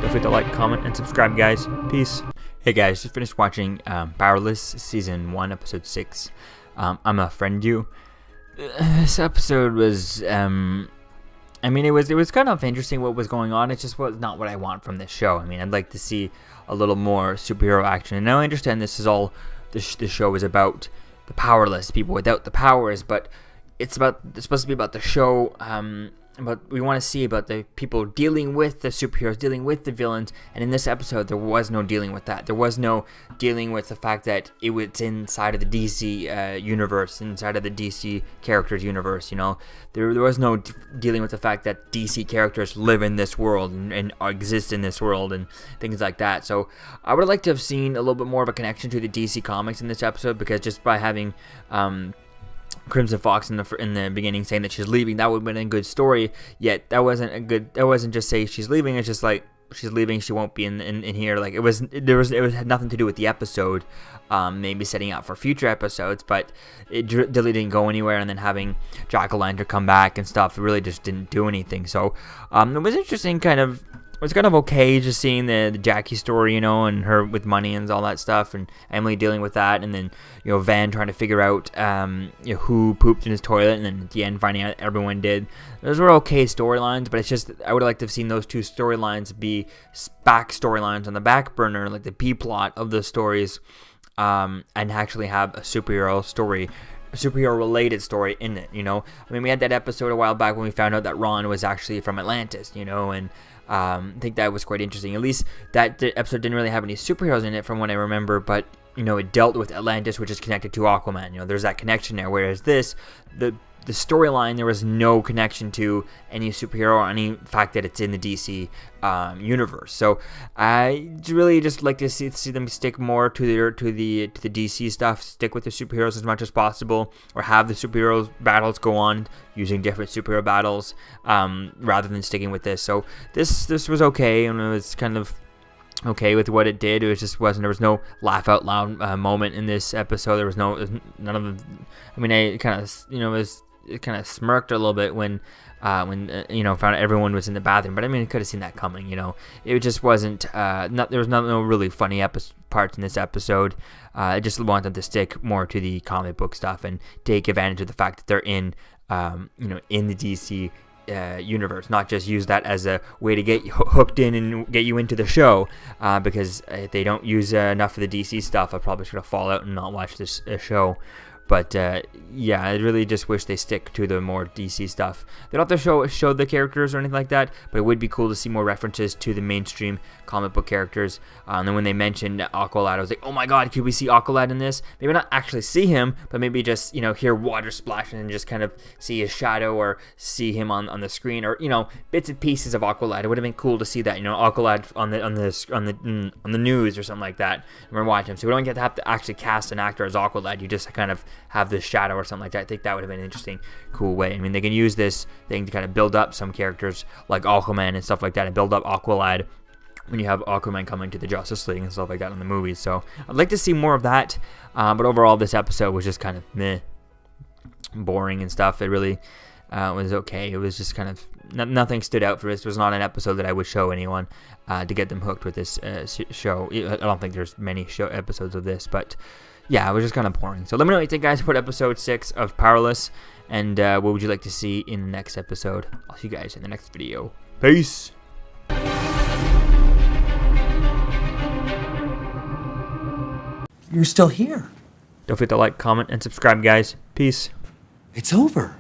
Don't forget to like, comment, and subscribe, guys. Peace. Hey guys, just finished watching Powerless Season 1, Episode 6. I'm a friend you. This episode was, it was kind of interesting what was going on. It just was not what I want from this show. I mean, I'd like to see a little more superhero action. And I understand this is all this show is about the powerless, people without the powers, but it's supposed to be about the show, but we want to see about the people dealing with the superheroes, dealing with the villains, and in this episode there was no dealing with that. There was no dealing with the fact that it was inside of the DC universe, inside of the DC characters universe, you know. There was no dealing with the fact that DC characters live in this world and exist in this world and things like that. So I would like to have seen a little bit more of a connection to the DC comics in this episode, because just by having Crimson Fox in the beginning saying that she's leaving, that would have been a good story. Yet that wasn't just say she's leaving. It's just like she's leaving, she won't be in here. Like it had nothing to do with the episode. Maybe setting out for future episodes, but it really didn't go anywhere. And then having Jack-o'-lantern come back and stuff really just didn't do anything. So it was interesting. It was kind of okay just seeing the Jackie story, you know, and her with money and all that stuff, and Emily dealing with that, and then, you know, Van trying to figure out who pooped in his toilet, and then at the end finding out everyone did. Those were okay storylines, but it's just I would have liked to have seen those two storylines be back storylines on the back burner, like the B plot of the stories, and actually have a superhero story. A superhero-related story in it, you know. I mean, we had that episode a while back when we found out that Ron was actually from Atlantis, you know, and I think that was quite interesting. At least that episode didn't really have any superheroes in it from what I remember, but, you know, it dealt with Atlantis, which is connected to Aquaman. You know, there's that connection there, whereas this, the storyline, there was no connection to any superhero or any fact that it's in the DC universe. So I really just like to see them stick more to the DC stuff, stick with the superheroes as much as possible, or have the superheroes battles go on using different superhero battles rather than sticking with this. So this was okay, and it was kind of okay with what it did. It was just there was no laugh out loud moment in this episode. There was none of the. I mean, I kind of it kind of smirked a little bit when found out everyone was in the bathroom. But I mean, I could have seen that coming. You know, it just wasn't. There was no really funny parts in this episode. I just want them to stick more to the comic book stuff and take advantage of the fact that they're in the DC universe, not just use that as a way to get you hooked in and get you into the show, because if they don't use enough of the DC stuff, I'm probably just going to fall out and not watch this show. But yeah, I really just wish they stick to the more DC stuff. They don't have to show the characters or anything like that, but it would be cool to see more references to the mainstream comic book characters. And then when they mentioned Aqualad, I was like, oh my god, could we see Aqualad in this? Maybe not actually see him, but maybe just, you know, hear water splashing and just kind of see his shadow, or see him on the screen, or, you know, bits and pieces of Aqualad. It would have been cool to see that, you know, Aqualad on the news or something like that. And we're watching him, so we don't have to actually cast an actor as Aqualad. You just kind of have this shadow or something like that. I think that would have been an interesting, cool way. I mean, they can use this thing to kind of build up some characters like Aquaman and stuff like that, and build up Aqualad when you have Aquaman coming to the Justice League and stuff like that in the movies. So I'd like to see more of that. But overall, this episode was just kind of meh, boring and stuff. It really was okay. It was just kind of nothing stood out for this. It was not an episode that I would show anyone to get them hooked with this show. I don't think there's many episodes of this, but yeah, it was just kind of boring. So let me know what you think, guys, about episode 6 of Powerless, and what would you like to see in the next episode. I'll see you guys in the next video. Peace! You're still here. Don't forget to like, comment, and subscribe, guys. Peace. It's over.